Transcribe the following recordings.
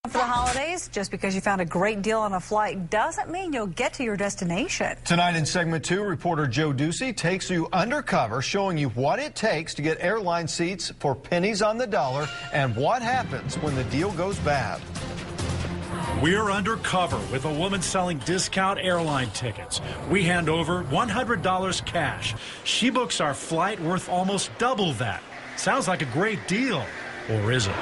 For the holidays, just because you found a great deal on a flight doesn't mean you'll get to your destination. Tonight in segment 2, reporter Joe Ducey takes you undercover, showing you what it takes to get airline seats for pennies on the dollar and what happens when the deal goes bad. We're undercover with a woman selling discount airline tickets. We hand over $100 cash. She books our flight worth almost double that. Sounds like a great deal, or is it?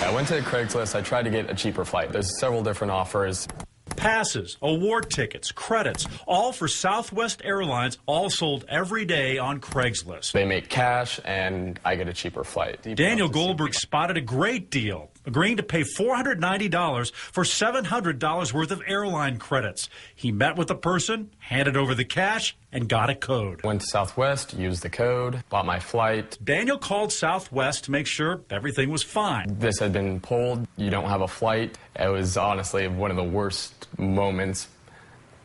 I went to Craigslist. I tried to get a cheaper flight. There's several different offers. Passes, award tickets, credits, all for Southwest Airlines, all sold every day on Craigslist. They make cash, and I get a cheaper flight. Daniel Goldberg spotted a great deal, agreeing to pay $490 for $700 worth of airline credits. He met with the person, handed over the cash, and got a code. Went to Southwest, used the code, bought my flight. Daniel called Southwest to make sure everything was fine. This had been pulled. You don't have a flight. It was honestly one of the worst moments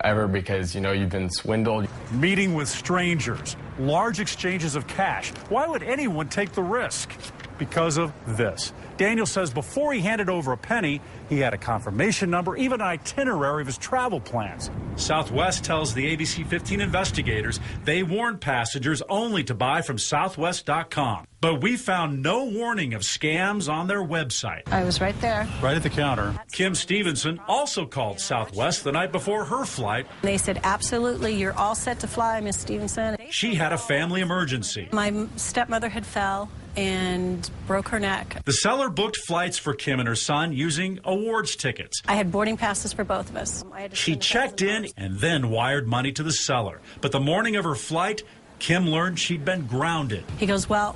ever because, you know, you've been swindled. Meeting with strangers, large exchanges of cash. Why would anyone take the risk? Because of this. Daniel says before he handed over a penny, he had a confirmation number, even an itinerary of his travel plans. Southwest tells the ABC 15 investigators they warned passengers only to buy from Southwest.com. But we found no warning of scams on their website. I was right there. Right at the counter. Kim Stevenson also called Southwest the night before her flight. They said, absolutely, you're all set to fly, Miss Stevenson. She had a family emergency. My stepmother had fell and broke her neck. The seller booked flights for Kim and her son using awards tickets. I had boarding passes for both of us. She checked in and then wired money to the seller. But the morning of her flight, Kim learned she'd been grounded. He goes, well,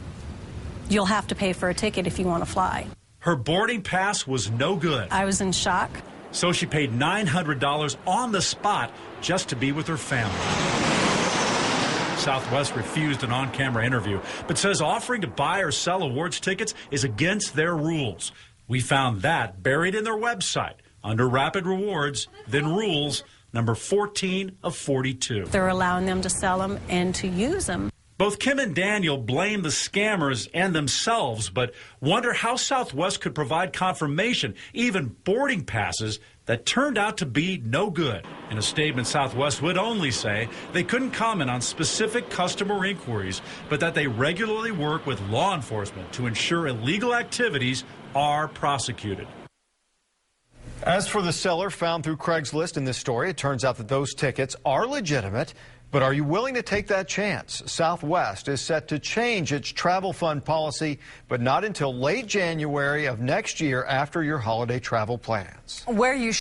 you'll have to pay for a ticket if you want to fly. Her boarding pass was no good. I was in shock. So she paid $900 on the spot just to be with her family. Southwest refused an on-camera interview, but says offering to buy or sell awards tickets is against their rules. We found that buried in their website under Rapid Rewards, then Rules, number 14 of 42. They're allowing them to sell them and to use them. Both Kim and Daniel blame the scammers and themselves, but wonder how Southwest could provide confirmation, even boarding passes, that turned out to be no good. In a statement, Southwest would only say they couldn't comment on specific customer inquiries, but that they regularly work with law enforcement to ensure illegal activities are prosecuted. As for the seller found through Craigslist in this story, it turns out that those tickets are legitimate. But are you willing to take that chance? Southwest is set to change its travel fund policy, but not until late January of next year after your holiday travel plans. Where you